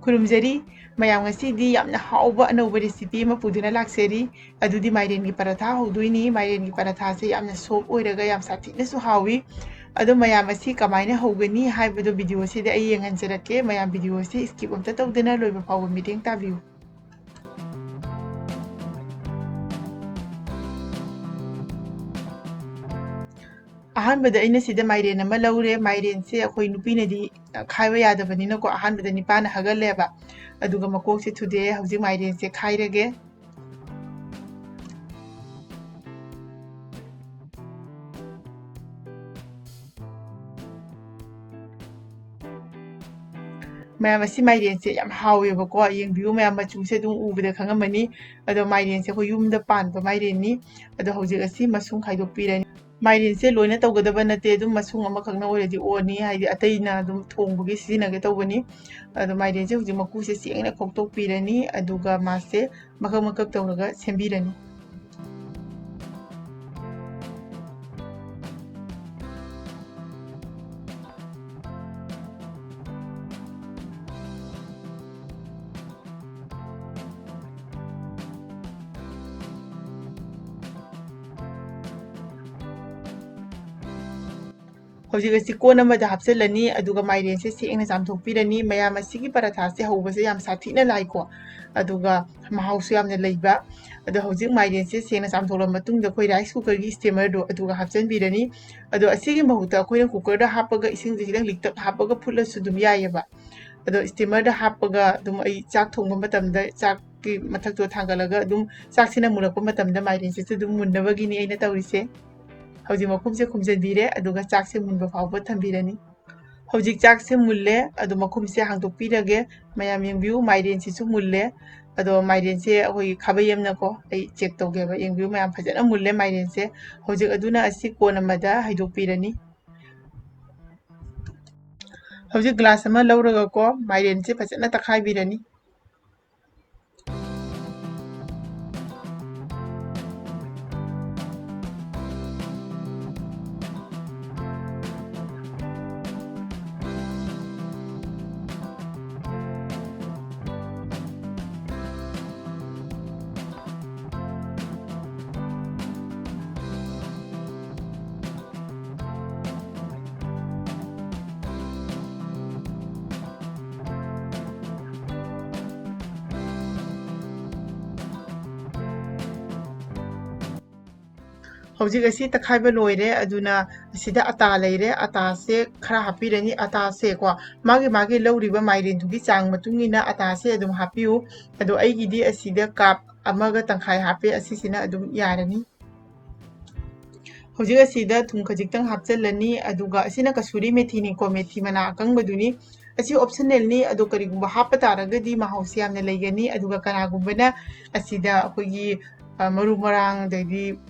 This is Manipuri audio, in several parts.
ꯈꯨꯔꯨꯝꯖꯔꯤ ꯃꯌꯥꯝ ꯉꯁꯤꯗꯤ ꯌꯥꯝꯅ ꯍꯥꯎꯕ ꯑꯅꯧꯕ ꯔꯦꯁꯤꯄꯤ ꯑꯃ ꯄꯨꯗꯨꯅ ꯂꯥꯛꯆꯔꯤ ꯑꯗꯨꯗꯤ ꯃꯥꯏꯔꯦꯟꯒꯤ ꯄꯔꯥꯊꯥ ꯍꯧꯗꯣꯏꯅꯤ ꯃꯥꯏꯔꯦꯟꯒꯤ ꯄꯔꯥꯊꯥꯁꯦ ꯌꯥꯝꯅ ꯁꯣꯐ ꯑꯣꯏꯔꯒ ꯌꯥꯝ ꯁꯥꯊꯤꯅꯁꯨ ꯍꯥꯎꯋꯤ ꯑꯗꯣ ꯃꯌꯥꯝ ꯑꯁꯤ ꯀꯃꯥꯏꯅ ꯍꯧꯒꯅꯤ ꯍꯥꯏꯕꯗꯣ ꯚꯤꯗꯤꯑꯣꯁꯤꯗ ꯑꯩ ꯌꯦꯡꯍꯟꯖꯔꯛꯀꯦ ꯃꯌꯥꯝ ꯚꯤꯗꯤꯑꯣꯁꯤ ꯁ꯭ꯀꯤꯞ ꯑꯝꯇ ꯇꯧꯗꯅ ꯂꯣꯏꯕ ꯐꯥꯎꯕ ꯃꯤꯠꯌꯦꯡ ꯇꯥꯕꯤꯌꯨ ꯑꯍꯥꯟꯕꯗ ꯑꯩꯅ ꯁꯤꯗ ꯃꯥꯏꯔꯦꯟ ꯑꯃ ꯂꯧꯔꯦ ꯃꯥꯏꯔꯦꯟꯁꯦ ꯑꯩꯈꯣꯏ ꯅꯨꯄꯤꯅꯗꯤ ꯈꯥꯏꯕ ꯌꯥꯗꯕꯅꯤꯅꯀꯣ ꯑꯍꯥꯟꯕꯗ ꯅꯤꯄꯥꯅ ꯍꯥꯒꯜꯂꯦꯕ ꯑꯗꯨꯒ ꯃꯀꯣꯛꯁꯦ ꯊꯨꯗꯦꯛꯑꯦ ꯍꯧꯖꯤꯛ ꯃꯥꯏꯔꯦꯟꯁꯦ ꯈꯥꯏꯔꯒꯦ ꯃꯌꯥꯝ ꯑꯁꯤ ꯃꯥꯏꯔꯦꯟꯁꯦ ꯌꯥꯝ ꯍꯥꯎꯋꯦꯕꯀꯣ ꯌꯦꯡꯕꯤꯌꯨ ꯃꯌꯥꯝ ꯃꯆꯨꯁꯦ ꯑꯗꯨꯝ ꯎꯕꯗ ꯈꯪꯉꯝꯃꯅꯤ ꯑꯗꯣ ꯃꯥꯏꯔꯦꯟꯁꯦ ꯑꯩꯈꯣꯏ ꯌꯨꯝꯗ ꯄꯥꯟꯕ ꯃꯥꯏꯔꯦꯟꯅꯤ ꯑꯗꯣ ꯍꯧꯖꯤꯛ ꯑꯁꯤ ꯃꯁꯨꯡ ꯈꯥꯏꯗꯣꯛꯄꯤꯔꯅꯤ ꯃꯥꯏꯔꯦꯟꯁꯦ ꯂꯣꯏꯅ ꯇꯧꯒꯗꯕ ꯅꯠꯇꯦ ꯑꯗꯨꯝ ꯃꯁꯨꯡ ꯑꯃꯈꯛꯅ ꯑꯣꯏꯔꯗꯤ ꯑꯣꯅꯤ ꯍꯥꯏꯗꯤ ꯑꯇꯩꯅ ꯑꯗꯨꯝ ꯊꯣꯡꯕꯒꯤ ꯁꯤꯖꯤꯟꯅꯒꯦ ꯇꯧꯕꯅꯤ ꯑꯗꯣ ꯃꯥꯏꯔꯦꯟꯁꯦ ꯍꯧꯖꯤꯛ ꯃꯀꯨꯁꯦ ꯁꯦꯡꯅ ꯈꯣꯛꯇꯣꯛꯄꯤꯔꯅꯤ ꯑꯗꯨꯒ ꯃꯥꯁꯦ ꯃꯀꯛ ꯃꯀꯛ ꯇꯧꯔꯒ ꯁꯦꯝꯕꯤꯔꯅꯤ ꯍꯧꯖꯤꯛ ꯑꯁꯤ ꯀꯣꯟ ꯑꯃꯗ ꯍꯥꯞꯆꯤꯜꯂꯅꯤ ꯑꯗꯨꯒ ꯃꯥꯏꯔꯦꯟꯁꯦ ꯁꯦꯡꯅ ꯆꯥꯝꯊꯣꯛꯄꯤꯔꯅꯤ ꯃꯌꯥꯝ ꯑꯁꯤꯒꯤ ꯄꯔꯥꯊꯥꯁꯦ ꯍꯧꯕꯁꯦ ꯌꯥꯝ ꯁꯥꯊꯤꯅ ꯂꯥꯏꯀꯣ ꯑꯗꯨꯒ ꯃꯍꯥꯎꯁꯨ ꯌꯥꯝꯅ ꯂꯩꯕ ꯑꯗꯣ ꯍꯧꯖꯤꯛ ꯃꯥꯏꯔꯦꯟꯁꯦ ꯁꯦꯡꯅ ꯆꯥꯝꯊꯣꯛꯂꯕ ꯃꯇꯨꯡꯗ ꯑꯩꯈꯣꯏ ꯔꯥꯏꯁ ꯀꯨꯀꯔꯒꯤ ꯁ꯭ꯇꯤꯃꯔꯗꯣ ꯑꯗꯨꯒ ꯍꯥꯞꯆꯤꯟꯕꯤꯔꯅꯤ ꯑꯗꯣ ꯑꯁꯤꯒꯤ ꯃꯍꯨꯠꯇ ꯑꯩꯈꯣꯏꯅ ꯀꯨꯀꯔꯗ ꯍꯥꯞꯄꯒ ꯏꯁꯤꯡꯁꯦ ꯈꯤꯇꯪ ꯂꯤꯛꯇꯛ ꯍꯥꯞꯄꯒ ꯐꯨꯠꯂꯁꯨ ꯑꯗꯨꯝ ꯌꯥꯏꯑꯕ ꯑꯗꯣ ꯁ꯭ꯇꯤꯃꯔꯗ ꯍꯥꯞꯄꯒ ꯑꯗꯨꯝ ꯑꯩ ꯆꯥꯛ ꯊꯣꯡꯕ ꯃꯇꯝꯗ ꯆꯥꯛꯀꯤ ꯃꯊꯛꯇꯣ ꯊꯥꯡꯒꯠꯂꯒ ꯑꯗꯨꯝ ꯆꯥꯛꯁꯤꯅ ꯃꯨꯜꯂꯛꯄ ꯃꯇꯝꯗ ꯃꯥꯏꯔꯦꯟꯁꯤꯁꯨ ꯑꯗꯨꯝ ꯃꯨꯟꯅꯕꯒꯤꯅꯤ ꯑꯩꯅ ꯇꯧꯔꯤꯁꯦ ꯍꯧꯖꯤꯛ ꯃꯈꯨꯝꯁꯦ ꯈꯨꯝꯖꯤꯟꯕꯤꯔꯦ ꯑꯗꯨꯒ ꯆꯥꯛꯁꯦ ꯃꯨꯟꯕ ꯐꯥꯎꯕ ꯊꯝꯕꯤꯔꯅꯤ ꯍꯧꯖꯤꯛ ꯆꯥꯛꯁꯦ ꯃꯨꯜꯂꯦ ꯑꯗꯣ ꯃꯈꯨꯝꯁꯦ ꯍꯥꯡꯗꯣꯛꯄꯤꯔꯒꯦ ꯃꯌꯥꯝ ꯌꯦꯡꯕꯤꯌꯨ ꯃꯥꯏꯔꯦꯟꯁꯤꯁꯨ ꯃꯨꯜꯂꯦ ꯑꯗꯣ ꯃꯥꯏꯔꯦꯟꯁꯦ ꯑꯩꯈꯣꯏꯒꯤ ꯈꯥꯕꯩ ꯑꯃꯅꯀꯣ ꯑꯩ ꯆꯦꯛ ꯇꯧꯒꯦꯕ ꯌꯦꯡꯕꯤꯌꯨ ꯃꯌꯥꯝ ꯐꯖꯅ ꯃꯨꯜꯂꯦ ꯃꯥꯏꯔꯦꯟꯁꯦ ꯍꯧꯖꯤꯛ ꯑꯗꯨꯅ ꯑꯁꯤ ꯀꯣꯟ ꯑꯃꯗ ꯍꯩꯗꯣꯛꯄꯤꯔꯅꯤ ꯍꯧꯖꯤꯛ ꯒ꯭ꯂꯥꯁ ꯑꯃ ꯂꯧꯔꯒꯀꯣ ꯃꯥꯏꯔꯦꯟꯁꯦ ꯐꯖꯅ ꯇꯛꯈꯥꯏꯕꯤꯔꯅꯤ ꯍꯧꯖꯤꯛ ꯑꯁꯤ ꯇꯛꯈꯥꯏꯕ ꯂꯣꯏꯔꯦ ꯑꯗꯨꯅ ꯑꯁꯤꯗ ꯑꯇꯥ ꯂꯩꯔꯦ ꯑꯇꯥꯁꯦ ꯈꯔ ꯍꯥꯞꯄꯤꯔꯅꯤ ꯑꯇꯥꯁꯦꯀꯣ ꯃꯥꯒꯤ ꯂꯧꯔꯤꯕ ꯃꯥꯏꯔꯦꯟꯗꯨꯒꯤ ꯆꯥꯡ ꯃꯇꯨꯡ ꯏꯟꯅ ꯑꯇꯥꯁꯦ ꯑꯗꯨꯝ ꯍꯥꯞꯄꯤꯌꯨ ꯑꯗꯣ ꯑꯩꯒꯤꯗꯤ ꯑꯁꯤꯗ ꯀꯥꯞ ꯑꯃꯒ ꯇꯪꯈꯥꯏ ꯍꯥꯞꯄꯦ ꯑꯁꯤꯁꯤꯅ ꯑꯗꯨꯝ ꯌꯥꯔꯅꯤ ꯍꯧꯖꯤꯛ ꯑꯁꯤꯗ ꯊꯨꯝ ꯈꯖꯤꯛꯇꯪ ꯍꯥꯞꯆꯤꯜꯂꯅꯤ ꯑꯗꯨꯒ ꯑꯁꯤꯅ ꯀꯁꯨꯔꯤ ꯃꯦꯊꯤꯅꯤꯀꯣ ꯃꯦꯊꯤ ꯃꯅꯥ ꯑꯀꯪꯕꯗꯨꯅꯤ ꯑꯁꯤ ꯑꯣꯞꯁꯟꯅꯦꯜꯅꯤ ꯑꯗꯣ ꯀꯔꯤꯒꯨꯝꯕ ꯍꯥꯞꯄ ꯇꯥꯔꯒꯗꯤ ꯃꯍꯥꯎꯁꯦ ꯌꯥꯝꯅ ꯂꯩꯒꯅꯤ ꯑꯗꯨꯒ ꯀꯅꯥꯒꯨꯝꯕꯅ ꯑꯁꯤꯗ ꯑꯩꯈꯣꯏꯒꯤ ꯃꯔꯨ ꯃꯔꯥꯡ ꯑꯗꯩꯗꯤ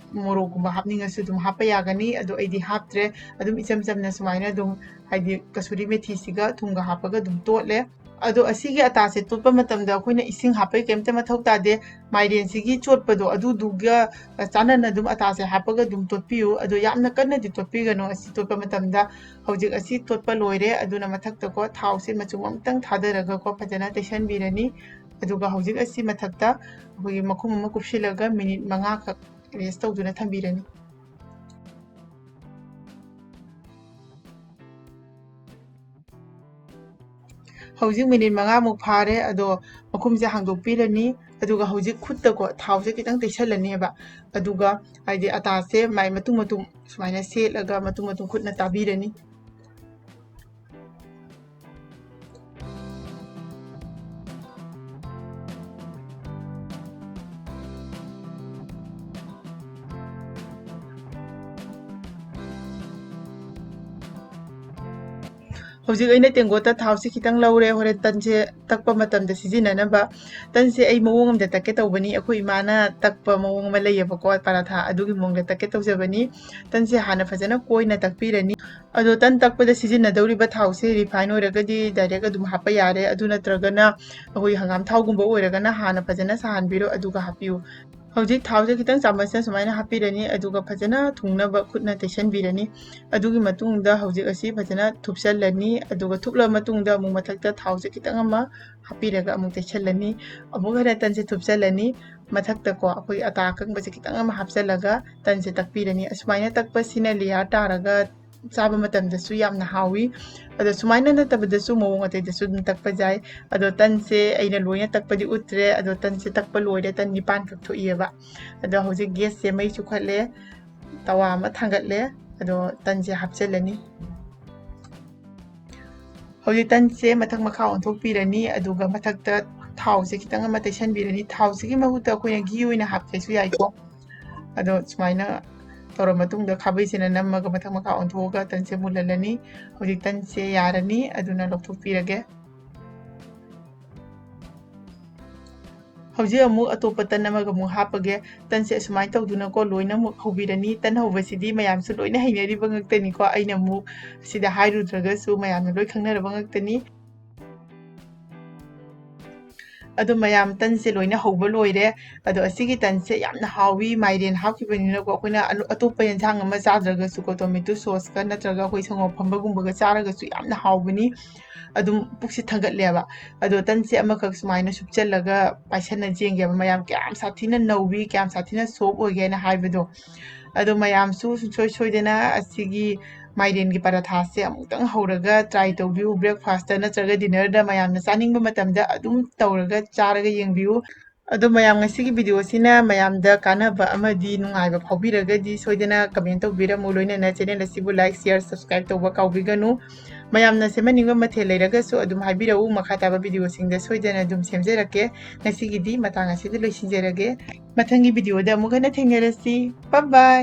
ꯃꯣꯔꯣꯛꯀꯨꯝꯕ ꯍꯥꯞꯅꯤꯡꯉꯁꯨ ꯑꯗꯨꯝ ꯍꯥꯞꯄ ꯌꯥꯒꯅꯤ ꯑꯗꯣ ꯑꯩꯗꯤ ꯍꯥꯞꯇ꯭ꯔꯦ ꯑꯗꯨꯝ ꯏꯆꯝ ꯆꯝꯅ ꯁꯨꯃꯥꯏꯅ ꯑꯗꯨꯝ ꯍꯥꯏꯗꯤ ꯀꯁꯨꯔꯤ ꯃꯦꯊꯤꯁꯤꯒ ꯊꯨꯝꯒ ꯍꯥꯞꯄꯒ ꯑꯗꯨꯝ ꯇꯣꯠꯂꯦ ꯑꯗꯣ ꯑꯁꯤꯒꯤ ꯑꯇꯥꯁꯦ ꯇꯣꯠꯄ ꯃꯇꯝꯗ ꯑꯩꯈꯣꯏꯅ ꯏꯁꯤꯡ ꯍꯥꯞꯄꯒꯤ ꯀꯩꯝꯇ ꯃꯊꯧ ꯇꯥꯗꯦ ꯃꯥꯏꯔꯦꯟꯁꯤꯒꯤ ꯆꯣꯠꯄꯗꯣ ꯑꯗꯨꯗꯨꯒ ꯆꯥꯟꯅꯅ ꯑꯗꯨꯝ ꯑꯇꯥꯁꯦ ꯍꯥꯞꯄꯒ ꯑꯗꯨꯝ ꯇꯣꯠꯄꯤꯌꯨ ꯑꯗꯣ ꯌꯥꯝꯅ ꯀꯟꯅꯗꯤ ꯇꯣꯠꯄꯤꯒꯅꯨ ꯑꯁꯤ ꯇꯣꯠꯄ ꯃꯇꯝꯗ ꯍꯧꯖꯤꯛ ꯑꯁꯤ ꯇꯣꯠꯄ ꯂꯣꯏꯔꯦ ꯑꯗꯨꯅ ꯃꯊꯛꯇꯀꯣ ꯊꯥꯎꯁꯦ ꯃꯆꯨꯝ ꯑꯃꯇꯪ ꯊꯥꯗꯔꯒꯀꯣ ꯐꯖꯅ ꯇꯩꯁꯟꯕꯤꯔꯅꯤ ꯑꯗꯨꯒ ꯍꯧꯖꯤꯛ ꯑꯁꯤ ꯃꯊꯛꯇ ꯑꯩꯈꯣꯏꯒꯤ ꯃꯈꯨꯝ ꯑꯃ ꯀꯨꯞꯁꯤꯜꯂꯒ ꯃꯤꯅꯤꯠ 5ꯈꯛ ꯔꯦꯁ ꯇꯧꯗꯨꯅ ꯊꯝꯕꯤꯔꯅꯤ ꯍꯧꯖꯤꯛ ꯃꯤꯅꯤꯠ 5ꯃꯨꯛ ꯐꯥꯔꯦ ꯑꯗꯣ ꯃꯈꯨꯝꯁꯦ ꯍꯥꯡꯗꯣꯛꯄꯤꯔꯅꯤ ꯑꯗꯨꯒ ꯍꯧꯖꯤꯛ ꯈꯨꯠꯇꯀꯣ ꯊꯥꯎꯁꯦ ꯈꯤꯇꯪ ꯇꯩꯁꯜꯂꯅꯦꯕ ꯑꯗꯨꯒ ꯍꯥꯏꯗꯤ ꯑꯇꯥꯁꯦ ꯃꯥꯏ ꯃꯇꯨꯝ ꯃꯇꯨꯝ ꯁꯨꯃꯥꯏꯅ ꯁꯦꯠꯂꯒ ꯃꯇꯨꯝ ꯃꯇꯨꯝ ꯈꯨꯠꯅ ꯇꯥꯕꯤꯔꯅꯤ ꯍꯧꯖꯤꯛ ꯑꯩꯅ ꯇꯦꯡꯀꯣꯠꯇ ꯊꯥꯎꯁꯦ ꯈꯤꯇꯪ ꯂꯧꯔꯦ ꯍꯣꯔꯦꯟ ꯇꯟꯁꯦ ꯇꯛꯄ ꯃꯇꯝꯗ ꯁꯤꯖꯤꯟꯅꯅꯕ ꯇꯟꯁꯦ ꯑꯩ ꯃꯑꯣꯡ ꯑꯃꯗ ꯇꯛꯀꯦ ꯇꯧꯕꯅꯤ ꯑꯩꯈꯣꯏ ꯏꯃꯥꯅ ꯇꯛꯄ ꯃꯑꯣꯡ ꯑꯃ ꯂꯩꯌꯦꯕꯀꯣ ꯄꯔꯥꯊꯥ ꯑꯗꯨꯒꯤ ꯃꯑꯣꯡꯗ ꯇꯛꯀꯦ ꯇꯧꯖꯕꯅꯤ ꯇꯟꯁꯦ ꯍꯥꯟꯅ ꯐꯖꯅ ꯀꯣꯏꯅ ꯇꯛꯄꯤꯔꯅꯤ ꯑꯗꯣ ꯇꯟ ꯇꯛꯄꯗ ꯁꯤꯖꯤꯟꯅꯗꯧꯔꯤꯕ ꯊꯥꯎꯁꯦ ꯔꯤꯐꯥꯏꯟ ꯑꯣꯏꯔꯒꯗꯤ ꯗꯥꯏꯔꯦꯛ ꯑꯗꯨꯝ ꯍꯥꯞꯄ ꯌꯥꯔꯦ ꯑꯗꯨ ꯅꯠꯇ꯭ꯔꯒꯅ ꯑꯩꯈꯣꯏ ꯍꯪꯒꯥꯝ ꯊꯥꯎꯒꯨꯝꯕ ꯑꯣꯏꯔꯒꯅ ꯍꯥꯟꯅ ꯐꯖꯅ ꯁꯥꯍꯟꯕꯤꯔꯣ ꯑꯗꯨꯒ ꯍꯥꯞꯄꯤꯌꯨ ꯍꯧꯖꯤꯛ ꯊꯥꯎꯁꯦ ꯈꯤꯇꯪ ꯆꯥꯃꯁꯅ ꯁꯨꯃꯥꯏꯅ ꯍꯥꯞꯄꯤꯔꯅꯤ ꯑꯗꯨꯒ ꯐꯖꯅ ꯊꯨꯡꯅꯕ ꯈꯨꯠꯅ ꯇꯩꯁꯟꯕꯤꯔꯅꯤ ꯑꯗꯨꯒꯤ ꯃꯇꯨꯡꯗ ꯍꯧꯖꯤꯛ ꯑꯁꯤ ꯐꯖꯅ ꯊꯨꯞꯆꯜꯂꯅꯤ ꯑꯗꯨꯒ ꯊꯨꯞꯂꯕ ꯃꯇꯨꯡꯗ ꯑꯃꯨꯛ ꯃꯊꯛꯇ ꯊꯥꯎꯁꯦ ꯈꯤꯇꯪ ꯑꯃ ꯍꯥꯞꯄꯤꯔꯒ ꯑꯃꯨꯛ ꯇꯩꯁꯜꯂꯅꯤ ꯑꯃꯨꯛ ꯍꯟꯅ ꯇꯟꯁꯦ ꯊꯨꯞꯆꯜꯂꯅꯤ ꯃꯊꯛꯇꯀꯣ ꯑꯩꯈꯣꯏ ꯑꯇꯥ ꯑꯀꯪꯕꯁꯦ ꯈꯤꯇꯪ ꯑꯃ ꯍꯥꯞꯆꯜꯂꯒ ꯇꯟꯁꯦ ꯇꯛꯄꯤꯔꯅꯤ ꯑꯁꯨꯃꯥꯏꯅ ꯇꯛꯄꯁꯤꯅ ꯂꯦꯌꯥꯔ ꯇꯥꯔꯒ ꯆꯥꯕ ꯃꯇꯝꯗꯁꯨ ꯌꯥꯝꯅ ꯍꯥꯎꯋꯤ ꯑꯗꯣ ꯁꯨꯃꯥꯏꯅ ꯅꯠꯇꯕꯗꯁꯨ ꯃꯑꯣꯡ ꯑꯇꯩꯗꯁꯨ ꯑꯗꯨꯝ ꯇꯛꯄ ꯌꯥꯏ ꯑꯗꯣ ꯇꯟꯁꯦ ꯑꯩꯅ ꯂꯣꯏꯅ ꯇꯛꯄꯗꯤ ꯎꯠꯇ꯭ꯔꯦ ꯑꯗꯣ ꯇꯟꯁꯦ ꯇꯛꯄ ꯂꯣꯏꯔꯦ ꯇꯟ 9 ꯈꯛ ꯊꯣꯛꯏꯑꯕ ꯑꯗꯣ ꯍꯧꯖꯤꯛ ꯒꯦꯁꯁꯦ ꯃꯩ ꯆꯨꯈꯠꯂꯦ ꯇꯋꯥ ꯑꯃ ꯊꯥꯡꯒꯠꯂꯦ ꯑꯗꯣ ꯇꯟꯁꯦ ꯍꯥꯞꯆꯤꯜꯂꯅꯤ ꯍꯧꯖꯤꯛ ꯇꯟꯁꯦ ꯃꯊꯛ ꯃꯈꯥ ꯑꯣꯟꯊꯣꯛꯄꯤꯔꯅꯤ ꯑꯗꯨꯒ ꯃꯊꯛꯇ ꯊꯥꯎꯁꯦ ꯈꯤꯇꯪ ꯑꯃ ꯇꯩꯁꯟꯕꯤꯔꯅꯤ ꯊꯥꯎꯁꯤꯒꯤ ꯃꯍꯨꯠꯇ ꯑꯩꯈꯣꯏꯅ ꯘꯤ ꯑꯣꯏꯅ ꯍꯥꯞꯀꯦꯁꯨ ꯌꯥꯏꯀꯣ ꯑꯗꯣ ꯁꯨꯃꯥꯏꯅ ꯇꯧꯔ ꯃꯇꯨꯡꯗ ꯈꯥꯕꯩꯁꯤꯅ ꯅꯝꯃꯒ ꯃꯊꯛ ꯃꯈꯥ ꯑꯣꯟꯊꯣꯛꯑꯒ ꯇꯟꯁꯦ ꯃꯨꯜꯍꯜꯂꯅꯤ ꯍꯧꯖꯤꯛ ꯇꯟꯁꯦ ꯌꯥꯔꯅꯤ ꯑꯗꯨꯅ ꯂꯧꯊꯣꯛꯄꯤꯔꯒꯦ ꯍꯧꯖꯤꯛ ꯑꯃꯨꯛ ꯑꯇꯣꯞꯄ ꯇꯟ ꯑꯃꯒ ꯑꯃꯨꯛ ꯍꯥꯞꯄꯒꯦ ꯇꯟꯁꯦ ꯑꯁꯨꯃꯥꯏꯅ ꯇꯧꯗꯨꯅꯀꯣ ꯂꯣꯏꯅꯃꯛ ꯍꯧꯕꯤꯔꯅꯤ ꯇꯟ ꯍꯧꯕꯁꯤꯗꯤ ꯃꯌꯥꯝꯁꯨ ꯂꯣꯏꯅ ꯍꯩꯅꯔꯤꯕ ꯉꯥꯛꯇꯅꯤꯀꯣ ꯑꯩꯅ ꯑꯃꯨꯛ ꯁꯤꯗ ꯍꯥꯏꯔꯨꯗ꯭ꯔꯒꯁꯨ ꯃꯌꯥꯝꯅ ꯂꯣꯏ ꯈꯪꯅꯔꯕ ꯉꯥꯛꯇꯅꯤ ꯑꯗꯣ ꯃꯌꯥꯝ ꯇꯟꯁꯦ ꯂꯣꯏꯅ ꯍꯧꯕ ꯂꯣꯏꯔꯦ ꯑꯗꯣ ꯑꯁꯤꯒꯤ ꯇꯟꯁꯦ ꯌꯥꯝꯅ ꯍꯥꯎꯋꯤ ꯃꯥꯏꯔꯦꯟ ꯍꯥꯞꯈꯤꯕꯅꯤꯅꯀꯣ ꯑꯩꯈꯣꯏꯅ ꯑꯇꯣꯞꯄ ꯌꯦꯟꯁꯥꯡ ꯑꯃ ꯆꯥꯗ꯭ꯔꯒꯁꯨꯀꯣ ꯇꯣꯃꯦꯇꯣ ꯁꯣꯁꯀ ꯅꯠꯇ꯭ꯔꯒ ꯑꯩꯈꯣꯏ ꯁꯪꯒꯣꯝꯐꯝꯕꯒꯨꯝꯕꯒ ꯆꯥꯔꯒꯁꯨ ꯌꯥꯝꯅ ꯍꯥꯎꯕꯅꯤ ꯑꯗꯨꯝ ꯄꯨꯛꯁꯦ ꯊꯟꯒꯠꯂꯦꯕ ꯑꯗꯣ ꯇꯟꯁꯦ ꯑꯃꯈꯛ ꯁꯨꯃꯥꯏꯅ ꯁꯨꯞꯆꯜꯂꯒ ꯄꯥꯏꯁꯟꯅ ꯌꯦꯡꯒꯦꯕ ꯃꯌꯥꯝ ꯀꯌꯥꯝ ꯁꯥꯊꯤꯅ ꯅꯧꯋꯤ ꯀꯌꯥꯝ ꯁꯥꯊꯤꯅ ꯁꯣꯞ ꯑꯣꯏꯒꯦꯅ ꯍꯥꯏꯕꯗꯣ ꯑꯗꯣ ꯃꯌꯥꯝꯁꯨ ꯁꯨꯡꯁꯣꯏ ꯁꯣꯏꯗꯅ ꯑꯁꯤꯒꯤ ꯃꯥꯏꯔꯦꯟꯒꯤ ꯄꯔꯥꯊꯥꯁꯦ ꯑꯃꯨꯛꯇꯪ ꯍꯧꯔꯒ ꯇ꯭ꯔꯥꯏ ꯇꯧꯕꯤꯌꯨ ꯕ꯭ꯔꯦꯛꯐꯥꯁꯇ ꯅꯠꯇ꯭ꯔꯒ ꯗꯤꯅꯔꯗ ꯃꯌꯥꯝꯅ ꯆꯥꯅꯤꯡꯕ ꯃꯇꯝꯗ ꯑꯗꯨꯝ ꯇꯧꯔꯒ ꯆꯥꯔꯒ ꯌꯦꯡꯕꯤꯌꯨ ꯑꯗꯣ ꯃꯌꯥꯝ ꯉꯁꯤꯒꯤ ꯚꯤꯗꯤꯑꯣꯁꯤꯅ ꯃꯌꯥꯝꯗ ꯀꯥꯟꯅꯕ ꯑꯃꯗꯤ ꯅꯨꯡꯉꯥꯏꯕ ꯐꯥꯎꯕꯤꯔꯒꯗꯤ ꯁꯣꯏꯗꯅ ꯀꯃꯦꯟ ꯇꯧꯕꯤꯔꯝꯃꯨ ꯂꯣꯏꯅꯅ ꯆꯦꯅꯦꯜ ꯑꯁꯤꯕꯨ ꯂꯥꯏꯛ ꯁꯤꯌꯔ ꯁꯕꯁꯀ꯭ꯔꯥꯏꯕ ꯇꯧꯕ ꯀꯥꯎꯕꯤꯒꯅꯨ ꯃꯌꯥꯝꯅ ꯁꯦꯝꯍꯟꯅꯤꯡꯕ ꯃꯊꯦꯜ ꯂꯩꯔꯒꯁꯨ ꯑꯗꯨꯝ ꯍꯥꯏꯕꯤꯔꯛꯎ ꯃꯈꯥ ꯇꯥꯕ ꯚꯤꯗꯤꯑꯣꯁꯤꯡꯗ ꯁꯣꯏꯗꯅ ꯑꯗꯨꯝ ꯁꯦꯝꯖꯔꯛꯀꯦ ꯉꯁꯤꯒꯤꯗꯤ ꯃꯇꯥꯡ ꯑꯁꯤꯗ ꯂꯣꯏꯁꯤꯟꯖꯔꯒꯦ ꯃꯊꯪꯒꯤ ꯚꯤꯗꯤꯑꯣꯗ ꯑꯃꯨꯛ ꯍꯟꯅ ꯊꯦꯡꯅꯔꯁꯤ ꯕꯥꯏ ꯕꯥꯏ